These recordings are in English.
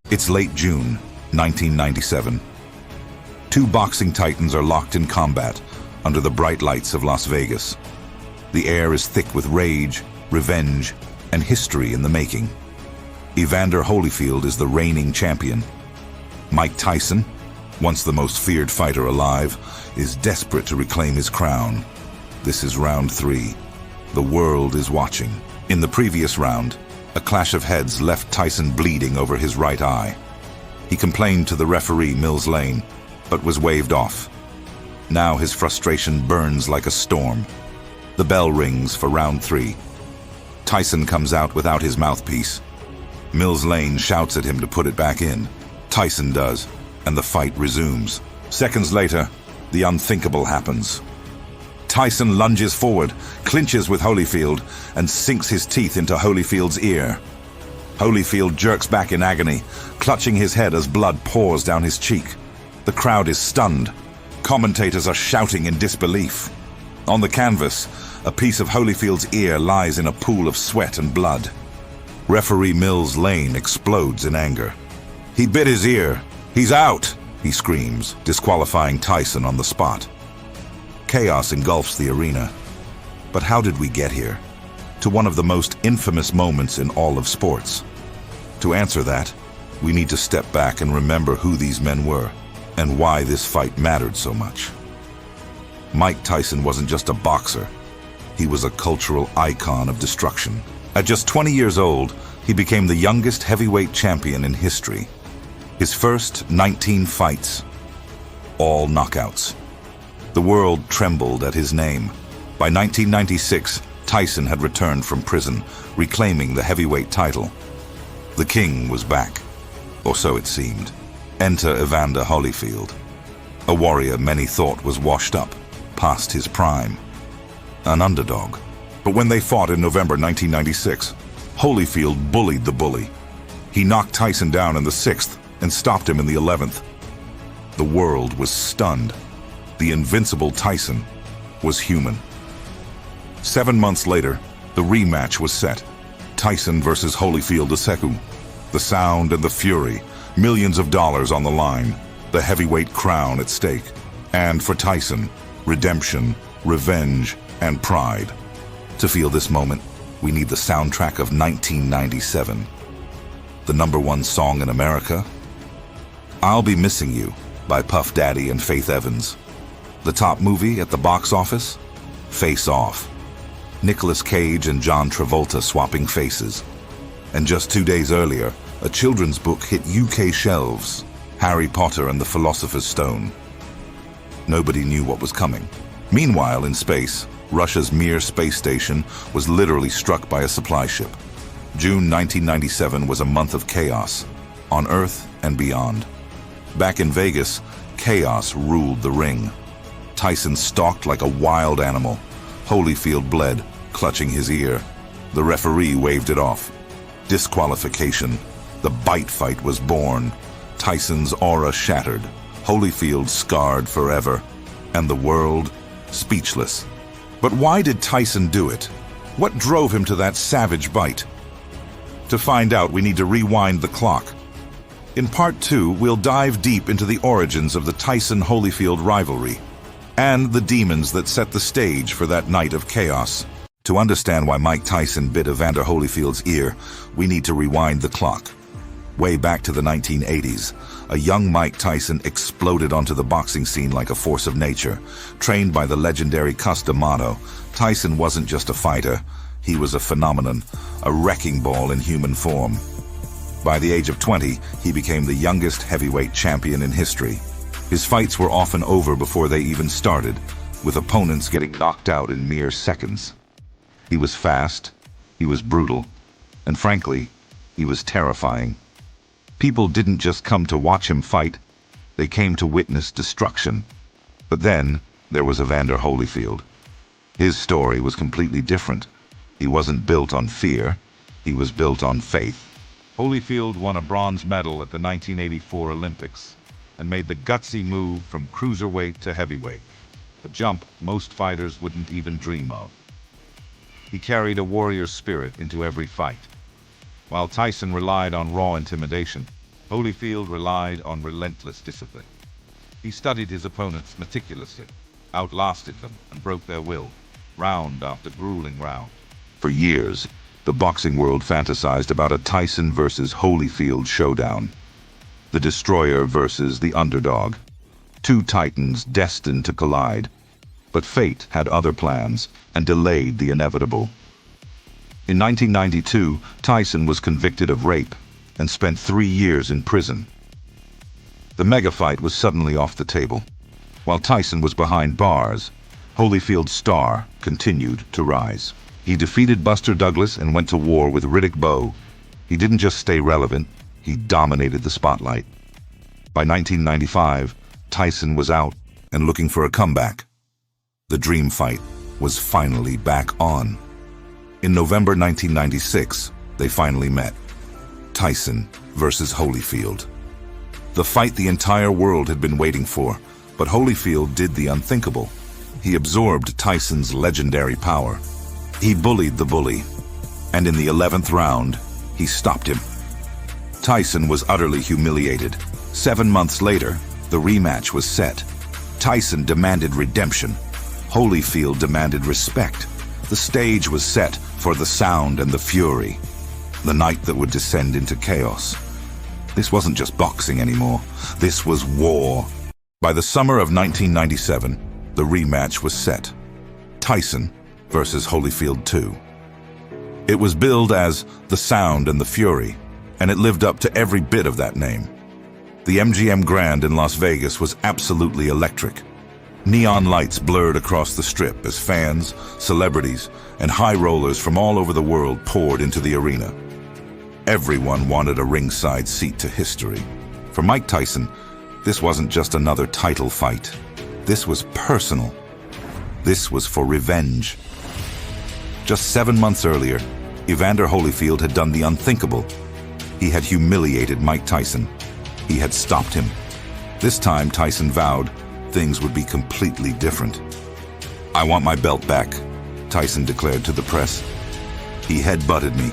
It's late June, 1997. Two boxing titans are locked in combat under the bright lights of Las Vegas. The air is thick with rage, revenge, and history in the making. Evander Holyfield is the reigning champion. Mike Tyson, once the most feared fighter alive, is desperate to reclaim his crown. This is round 3. The world is watching. In the previous round, a clash of heads left Tyson bleeding over his right eye. He complained to the referee, Mills Lane, but was waved off. Now his frustration burns like a storm. The bell rings for round 3. Tyson comes out without his mouthpiece. Mills Lane shouts at him to put it back in. Tyson does, and the fight resumes. Seconds later, the unthinkable happens. Tyson lunges forward, clinches with Holyfield, and sinks his teeth into Holyfield's ear. Holyfield jerks back in agony, clutching his head as blood pours down his cheek. The crowd is stunned. Commentators are shouting in disbelief. On the canvas, a piece of Holyfield's ear lies in a pool of sweat and blood. Referee Mills Lane explodes in anger. "He bit his ear. He's out!" he screams, disqualifying Tyson on the spot. Chaos engulfs the arena. But how did we get here? To one of the most infamous moments in all of sports. To answer that, we need to step back and remember who these men were and why this fight mattered so much. Mike Tyson wasn't just a boxer. He was a cultural icon of destruction. At just 20 years old, he became the youngest heavyweight champion in history. His first 19 fights, all knockouts. The world trembled at his name. By 1996, Tyson had returned from prison, reclaiming the heavyweight title. The king was back, or so it seemed. Enter Evander Holyfield, a warrior many thought was washed up, past his prime. An underdog. But when they fought in November 1996, Holyfield bullied the bully. He knocked Tyson down in the 6th and stopped him in the 11th. The world was stunned. The invincible Tyson was human. 7 months later, the rematch was set. Tyson versus Holyfield II. The sound and the fury, millions of dollars on the line, the heavyweight crown at stake. And for Tyson, redemption, revenge, and pride. To feel this moment, we need the soundtrack of 1997. The #1 song in America, I'll Be Missing You by Puff Daddy and Faith Evans. The top movie at the box office, Face Off. Nicolas Cage and John Travolta swapping faces. And just 2 days earlier, a children's book hit UK shelves, Harry Potter and the Philosopher's Stone. Nobody knew what was coming. Meanwhile, in space, Russia's Mir space station was literally struck by a supply ship. June 1997 was a month of chaos, on Earth and beyond. Back in Vegas, chaos ruled the ring. Tyson stalked like a wild animal. Holyfield bled, clutching his ear. The referee waved it off. Disqualification. The bite fight was born. Tyson's aura shattered. Holyfield scarred forever. And the world speechless. But why did Tyson do it? What drove him to that savage bite? To find out, we need to rewind the clock. In part 2, we'll dive deep into the origins of the Tyson-Holyfield rivalry and the demons that set the stage for that night of chaos. To understand why Mike Tyson bit Evander Holyfield's ear, we need to rewind the clock. Way back to the 1980s, a young Mike Tyson exploded onto the boxing scene like a force of nature. Trained by the legendary Cus D'Amato, Tyson wasn't just a fighter, he was a phenomenon, a wrecking ball in human form. By the age of 20, he became the youngest heavyweight champion in history. His fights were often over before they even started, with opponents getting knocked out in mere seconds. He was fast, he was brutal, and frankly, he was terrifying. People didn't just come to watch him fight, they came to witness destruction. But then, there was Evander Holyfield. His story was completely different. He wasn't built on fear, he was built on faith. Holyfield won a bronze medal at the 1984 Olympics and made the gutsy move from cruiserweight to heavyweight, a jump most fighters wouldn't even dream of. He carried a warrior's spirit into every fight. While Tyson relied on raw intimidation, Holyfield relied on relentless discipline. He studied his opponents meticulously, outlasted them, and broke their will, round after grueling round. For years, the boxing world fantasized about a Tyson versus Holyfield showdown. The destroyer versus the underdog. Two titans destined to collide. But fate had other plans and delayed the inevitable. In 1992, Tyson was convicted of rape and spent 3 years in prison. The mega fight was suddenly off the table. While Tyson was behind bars, Holyfield's star continued to rise. He defeated Buster Douglas and went to war with Riddick Bowe. He didn't just stay relevant, he dominated the spotlight. By 1995, Tyson was out and looking for a comeback. The dream fight was finally back on. In November 1996, they finally met. Tyson versus Holyfield. The fight the entire world had been waiting for, but Holyfield did the unthinkable. He absorbed Tyson's legendary power. He bullied the bully, and in the 11th round, he stopped him. Tyson was utterly humiliated. 7 months later, the rematch was set. Tyson demanded redemption. Holyfield demanded respect. The stage was set for the sound and the fury, the night that would descend into chaos. This wasn't just boxing anymore. This was war. By the summer of 1997, the rematch was set. Tyson versus Holyfield 2. It was billed as the sound and the fury, and it lived up to every bit of that name. The MGM Grand in Las Vegas was absolutely electric. Neon lights blurred across the strip as fans, celebrities, and high rollers from all over the world poured into the arena. Everyone wanted a ringside seat to history. For Mike Tyson, this wasn't just another title fight. This was personal. This was for revenge. Just 7 months earlier, Evander Holyfield had done the unthinkable. He had humiliated Mike Tyson. He had stopped him. This time, Tyson vowed things would be completely different. "I want my belt back," Tyson declared to the press. He headbutted me.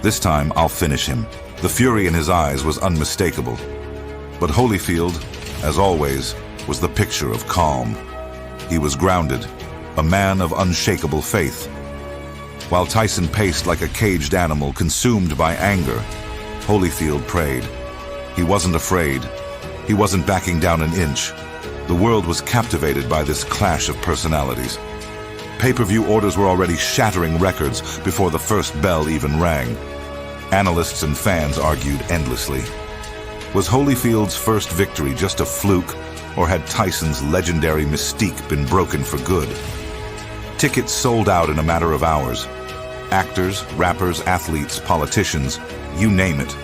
"This time, I'll finish him." The fury in his eyes was unmistakable. But Holyfield, as always, was the picture of calm. He was grounded, a man of unshakable faith. While Tyson paced like a caged animal consumed by anger, Holyfield prayed. He wasn't afraid. He wasn't backing down an inch. The world was captivated by this clash of personalities. Pay-per-view orders were already shattering records before the first bell even rang. Analysts and fans argued endlessly. Was Holyfield's first victory just a fluke, or had Tyson's legendary mystique been broken for good? Tickets sold out in a matter of hours. Actors, rappers, athletes, politicians, you name it,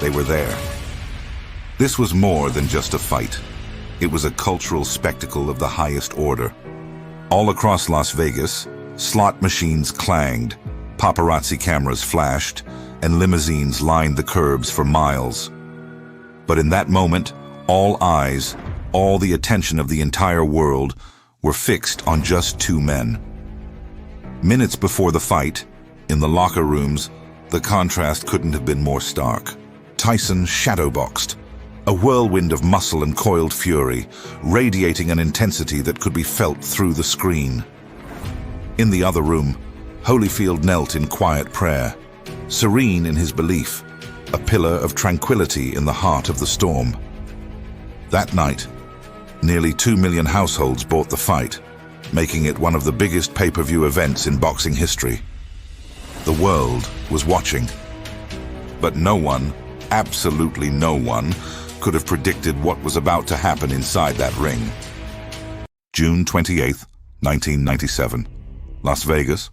they were there. This was more than just a fight. It was a cultural spectacle of the highest order. All across Las Vegas, slot machines clanged, paparazzi cameras flashed, and limousines lined the curbs for miles. But in that moment, all eyes, all the attention of the entire world, were fixed on just two men. Minutes before the fight, in the locker rooms, the contrast couldn't have been more stark. Tyson shadowboxed, a whirlwind of muscle and coiled fury, radiating an intensity that could be felt through the screen. In the other room, Holyfield knelt in quiet prayer, serene in his belief, a pillar of tranquility in the heart of the storm. That night, nearly 2 million households bought the fight, making it one of the biggest pay-per-view events in boxing history. The world was watching, but no one, absolutely no one, could have predicted what was about to happen inside that ring. June 28th, 1997, Las Vegas.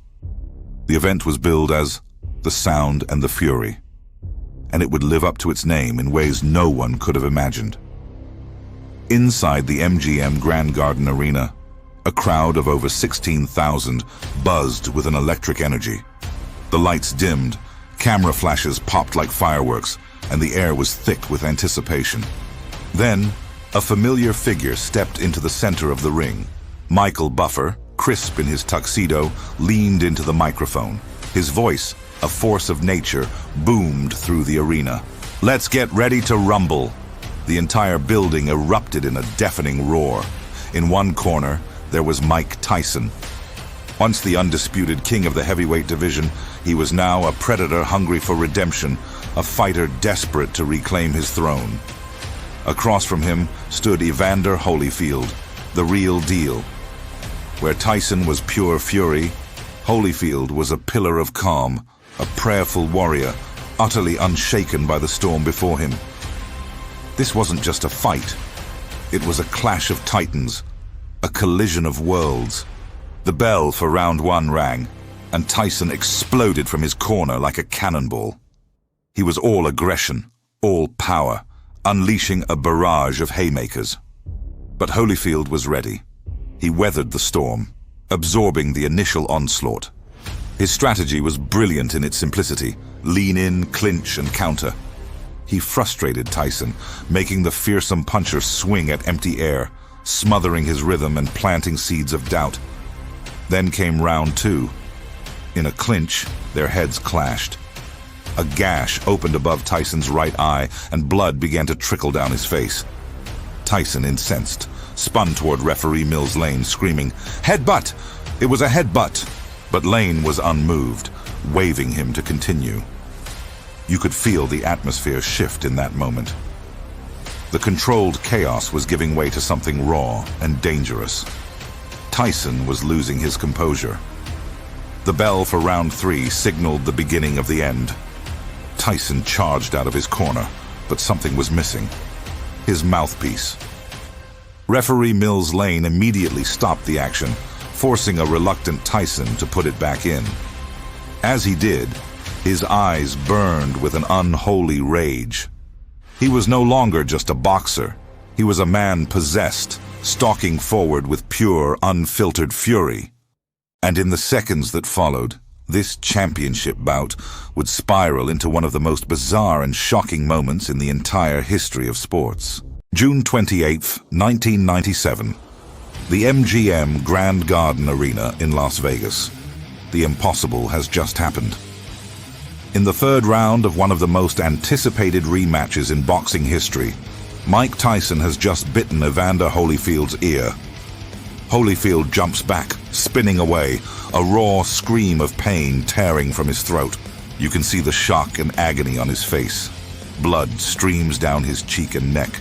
The event was billed as the sound and the fury, and it would live up to its name in ways no one could have imagined. Inside the MGM Grand Garden Arena, a crowd of over 16,000 buzzed with an electric energy. The lights dimmed, camera flashes popped like fireworks, and the air was thick with anticipation. Then, a familiar figure stepped into the center of the ring. Michael Buffer, crisp in his tuxedo, leaned into the microphone. His voice, a force of nature, boomed through the arena. Let's get ready to rumble. The entire building erupted in a deafening roar. In one corner, there was Mike Tyson. Once the undisputed king of the heavyweight division, he was now a predator hungry for redemption, a fighter desperate to reclaim his throne. Across from him stood Evander Holyfield, the real deal. Where Tyson was pure fury, Holyfield was a pillar of calm, a prayerful warrior, utterly unshaken by the storm before him. This wasn't just a fight. It was a clash of titans, a collision of worlds. The bell for round one rang, and Tyson exploded from his corner like a cannonball. He was all aggression, all power, unleashing a barrage of haymakers. But Holyfield was ready. He weathered the storm, absorbing the initial onslaught. His strategy was brilliant in its simplicity: lean in, clinch, and counter. He frustrated Tyson, making the fearsome puncher swing at empty air, smothering his rhythm and planting seeds of doubt. Then came round two. In a clinch, their heads clashed. A gash opened above Tyson's right eye, and blood began to trickle down his face. Tyson, incensed, spun toward referee Mills Lane, screaming, "Headbutt!" It was a headbutt, but Lane was unmoved, waving him to continue. You could feel the atmosphere shift in that moment. The controlled chaos was giving way to something raw and dangerous. Tyson was losing his composure. The bell for round three signaled the beginning of the end. Tyson charged out of his corner, but something was missing: his mouthpiece. Referee Mills Lane immediately stopped the action, forcing a reluctant Tyson to put it back in. As he did, his eyes burned with an unholy rage. He was no longer just a boxer. He was a man possessed, stalking forward with pure, unfiltered fury. And in the seconds that followed, this championship bout would spiral into one of the most bizarre and shocking moments in the entire history of sports. June 28, 1997. The MGM Grand Garden Arena in Las Vegas. The impossible has just happened. In the third round of one of the most anticipated rematches in boxing history, Mike Tyson has just bitten Evander Holyfield's ear. Holyfield jumps back, spinning away, a raw scream of pain tearing from his throat. You can see the shock and agony on his face. Blood streams down his cheek and neck.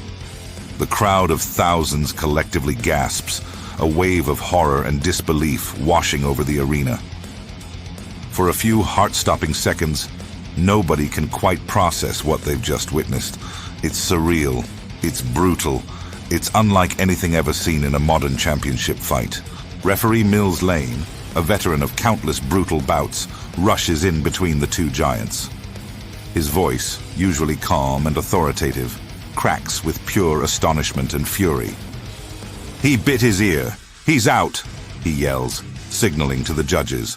The crowd of thousands collectively gasps, a wave of horror and disbelief washing over the arena. For a few heart-stopping seconds, nobody can quite process what they've just witnessed. It's surreal, it's brutal, it's unlike anything ever seen in a modern championship fight. Referee Mills Lane, a veteran of countless brutal bouts, rushes in between the two giants. His voice, usually calm and authoritative, cracks with pure astonishment and fury. "He bit his ear. He's out," he yells, signaling to the judges.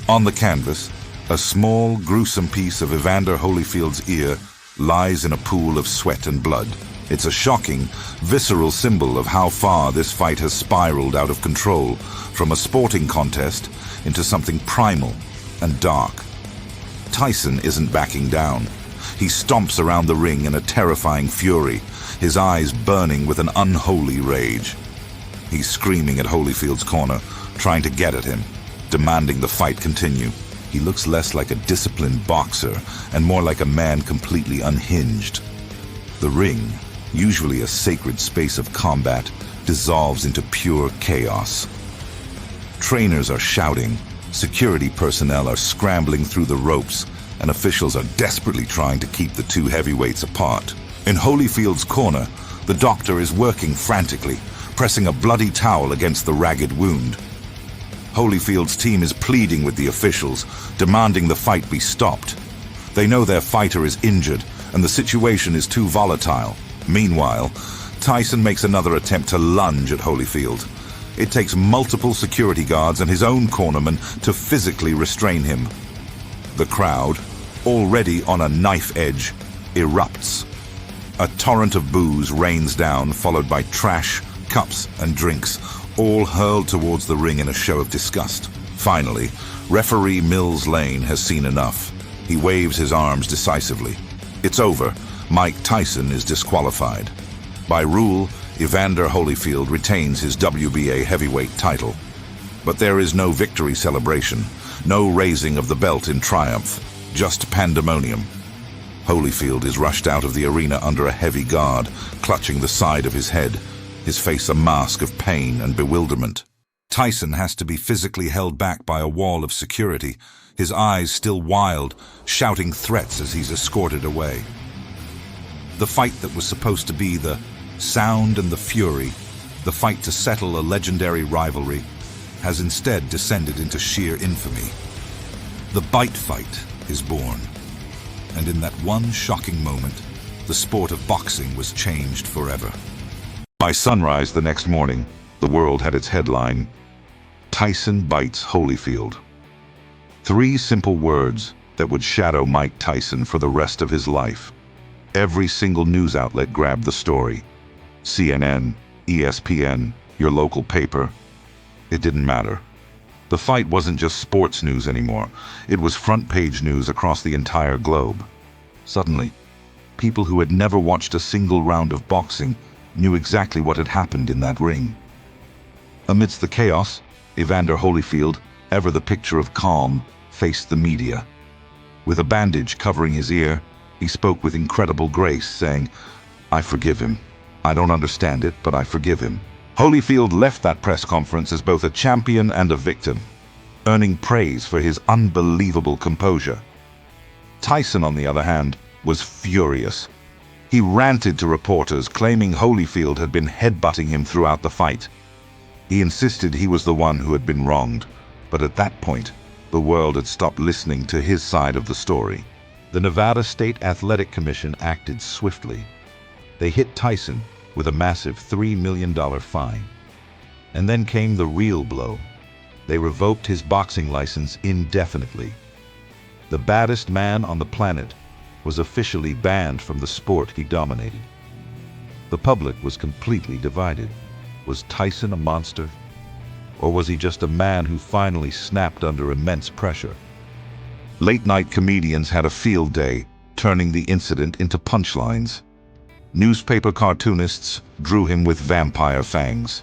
On the canvas, a small, gruesome piece of Evander Holyfield's ear lies in a pool of sweat and blood. It's a shocking, visceral symbol of how far this fight has spiraled out of control, from a sporting contest into something primal and dark. Tyson isn't backing down. He stomps around the ring in a terrifying fury, his eyes burning with an unholy rage. He's screaming at Holyfield's corner, trying to get at him, demanding the fight continue. He looks less like a disciplined boxer and more like a man completely unhinged. The ring, usually a sacred space of combat, dissolves into pure chaos. Trainers are shouting, security personnel are scrambling through the ropes, and officials are desperately trying to keep the two heavyweights apart. In Holyfield's corner, the doctor is working frantically, pressing a bloody towel against the ragged wound. Holyfield's team is pleading with the officials, demanding the fight be stopped. They know their fighter is injured, and the situation is too volatile. Meanwhile, Tyson makes another attempt to lunge at Holyfield. It takes multiple security guards and his own cornerman to physically restrain him. The crowd, already on a knife edge, erupts. A torrent of booze rains down, followed by trash, cups, and drinks, all hurled towards the ring in a show of disgust. Finally, referee Mills Lane has seen enough. He waves his arms decisively. It's over. Mike Tyson is disqualified. By rule, Evander Holyfield retains his WBA heavyweight title. But there is no victory celebration, no raising of the belt in triumph, just pandemonium. Holyfield is rushed out of the arena under a heavy guard, clutching the side of his head, his face a mask of pain and bewilderment. Tyson has to be physically held back by a wall of security, his eyes still wild, shouting threats as he's escorted away. The fight that was supposed to be the sound and the fury, the fight to settle a legendary rivalry, has instead descended into sheer infamy. The bite fight is born. And in that one shocking moment, the sport of boxing was changed forever. By sunrise the next morning, the world had its headline, Tyson bites Holyfield. 3 simple words that would shadow Mike Tyson for the rest of his life. Every single news outlet grabbed the story. CNN, ESPN, your local paper. It didn't matter. The fight wasn't just sports news anymore. It was front-page news across the entire globe. Suddenly, people who had never watched a single round of boxing knew exactly what had happened in that ring. Amidst the chaos, Evander Holyfield, ever the picture of calm, faced the media. With a bandage covering his ear, he spoke with incredible grace, saying, "I forgive him. I don't understand it, but I forgive him." Holyfield left that press conference as both a champion and a victim, earning praise for his unbelievable composure. Tyson, on the other hand, was furious. He ranted to reporters, claiming Holyfield had been headbutting him throughout the fight. He insisted he was the one who had been wronged, but at that point, the world had stopped listening to his side of the story. The Nevada State Athletic Commission acted swiftly. They hit Tyson with a massive $3 million fine. And then came the real blow. They revoked his boxing license indefinitely. The baddest man on the planet was officially banned from the sport he dominated. The public was completely divided. Was Tyson a monster? Or was he just a man who finally snapped under immense pressure? Late-night comedians had a field day, turning the incident into punchlines. Newspaper cartoonists drew him with vampire fangs.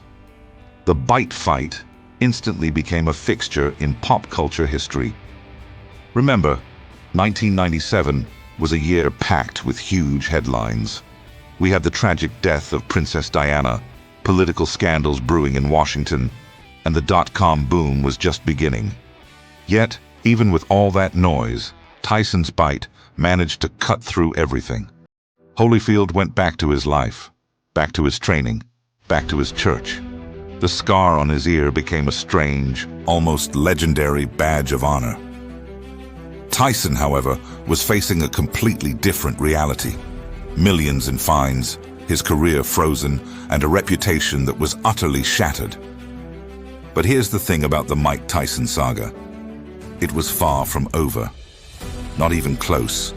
The bite fight instantly became a fixture in pop culture history. Remember, 1997 was a year packed with huge headlines. We had the tragic death of Princess Diana, political scandals brewing in Washington, and the dot-com boom was just beginning. Yet, even with all that noise, Tyson's bite managed to cut through everything. Holyfield went back to his life, back to his training, back to his church. The scar on his ear became a strange, almost legendary badge of honor. Tyson, however, was facing a completely different reality. Millions in fines, his career frozen, and a reputation that was utterly shattered. But here's the thing about the Mike Tyson saga. It was far from over. Not even close.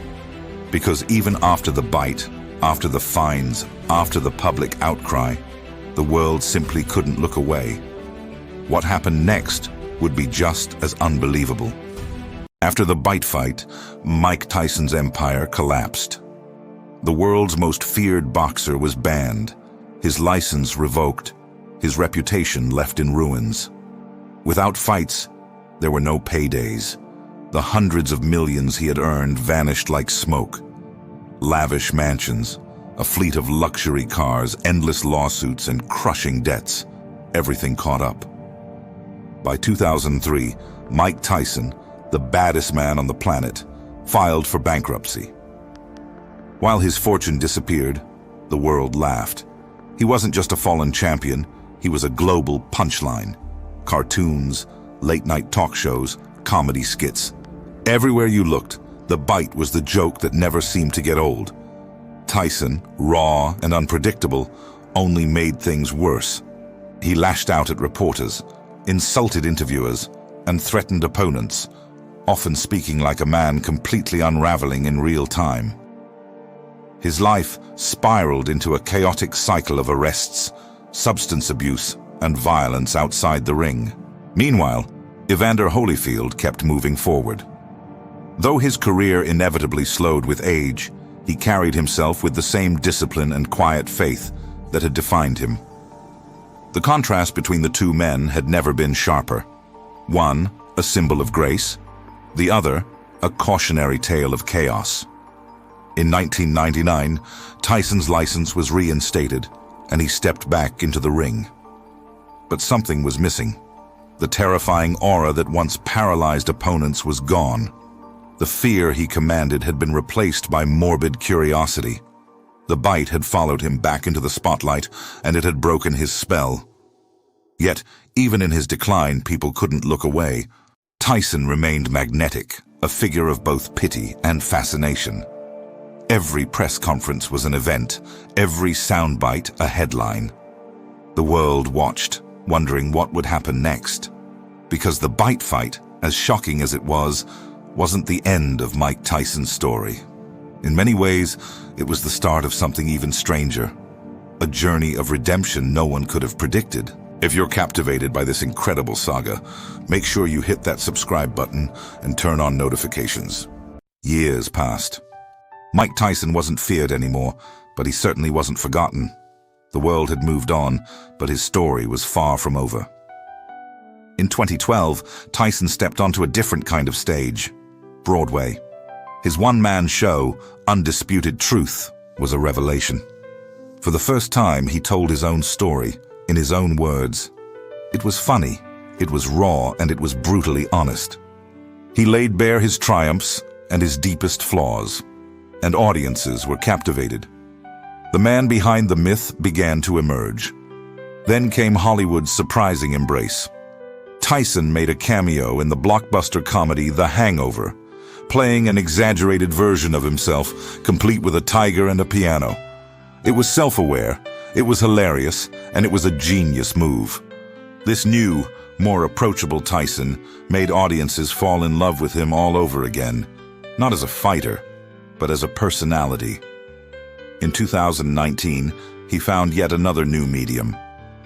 Because even after the bite, after the fines, after the public outcry, the world simply couldn't look away. What happened next would be just as unbelievable. After the bite fight, Mike Tyson's empire collapsed. The world's most feared boxer was banned, his license revoked, his reputation left in ruins. Without fights, there were no paydays. The hundreds of millions he had earned vanished like smoke. Lavish mansions, a fleet of luxury cars, endless lawsuits, and crushing debts. Everything caught up. By 2003, Mike Tyson, the baddest man on the planet, filed for bankruptcy. While his fortune disappeared, the world laughed. He wasn't just a fallen champion, he was a global punchline. Cartoons, late-night talk shows, comedy skits. Everywhere you looked, the bite was the joke that never seemed to get old. Tyson, raw and unpredictable, only made things worse. He lashed out at reporters, insulted interviewers, and threatened opponents, often speaking like a man completely unraveling in real time. His life spiraled into a chaotic cycle of arrests, substance abuse, and violence outside the ring. Meanwhile, Evander Holyfield kept moving forward. Though his career inevitably slowed with age, He carried himself with the same discipline and quiet faith that had defined him. The contrast between the two men had never been sharper. One, a symbol of grace; the other, a cautionary tale of chaos. In 1999, Tyson's license was reinstated, and he stepped back into the ring. But something was missing. The terrifying aura that once paralyzed opponents was gone. The fear he commanded had been replaced by morbid curiosity. The bite had followed him back into the spotlight, and it had broken his spell. Yet, even in his decline, people couldn't look away. Tyson remained magnetic, a figure of both pity and fascination. Every press conference was an event, every soundbite a headline. The world watched, wondering what would happen next. Because the bite fight, as shocking as it was, wasn't the end of Mike Tyson's story. In many ways, it was the start of something even stranger. A journey of redemption no one could have predicted. If you're captivated by this incredible saga, make sure you hit that subscribe button and turn on notifications. Years passed. Mike Tyson wasn't feared anymore, but he certainly wasn't forgotten. The world had moved on, but his story was far from over. In 2012, Tyson stepped onto a different kind of stage, Broadway. His one-man show, Undisputed Truth, was a revelation. For the first time, he told his own story, in his own words. It was funny, it was raw, and it was brutally honest. He laid bare his triumphs and his deepest flaws, and audiences were captivated. The man behind the myth began to emerge. Then came Hollywood's surprising embrace. Tyson made a cameo in the blockbuster comedy The Hangover, playing an exaggerated version of himself, complete with a tiger and a piano. It was self-aware, it was hilarious, and it was a genius move. This new, more approachable Tyson made audiences fall in love with him all over again, not as a fighter, but as a personality. In 2019, he found yet another new medium,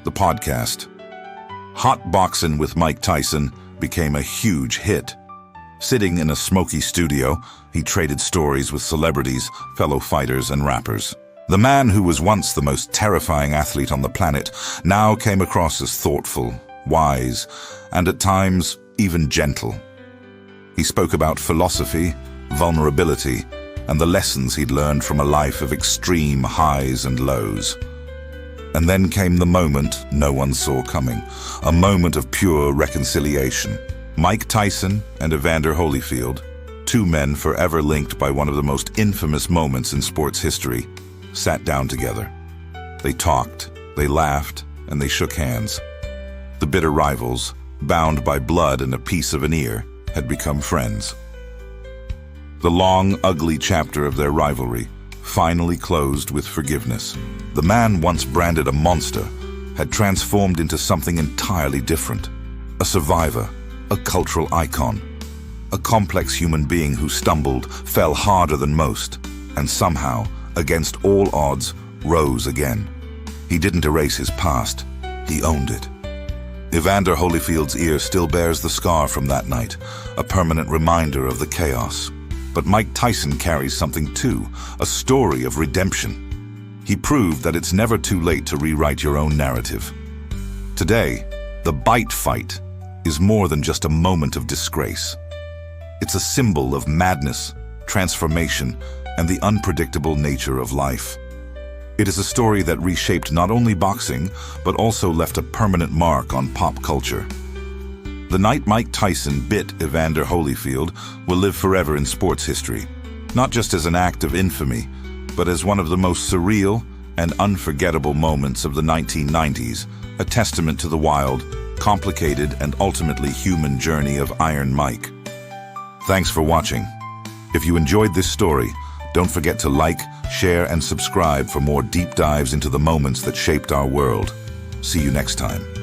the podcast. Hot Boxin' with Mike Tyson became a huge hit. Sitting in a smoky studio, he traded stories with celebrities, fellow fighters, and rappers. The man who was once the most terrifying athlete on the planet now came across as thoughtful, wise, and at times even gentle. He spoke about philosophy, vulnerability, and the lessons he'd learned from a life of extreme highs and lows. And then came the moment no one saw coming, a moment of pure reconciliation. Mike Tyson and Evander Holyfield, two men forever linked by one of the most infamous moments in sports history, sat down together. They talked, they laughed, and they shook hands. The bitter rivals, bound by blood and a piece of an ear, had become friends. The long, ugly chapter of their rivalry finally closed with forgiveness. The man once branded a monster had transformed into something entirely different. A survivor, a cultural icon, a complex human being who stumbled, fell harder than most, and somehow, against all odds, rose again. He didn't erase his past, he owned it. Evander Holyfield's ear still bears the scar from that night, a permanent reminder of the chaos. But Mike Tyson carries something too, a story of redemption. He proved that it's never too late to rewrite your own narrative. Today, the bite fight is more than just a moment of disgrace. It's a symbol of madness, transformation, and the unpredictable nature of life. It is a story that reshaped not only boxing, but also left a permanent mark on pop culture. The night Mike Tyson bit Evander Holyfield will live forever in sports history, not just as an act of infamy, but as one of the most surreal and unforgettable moments of the 1990s, a testament to the wild, complicated, and ultimately human journey of Iron Mike. Thanks for watching. If you enjoyed this story, don't forget to like, share, and subscribe for more deep dives into the moments that shaped our world. See you next time.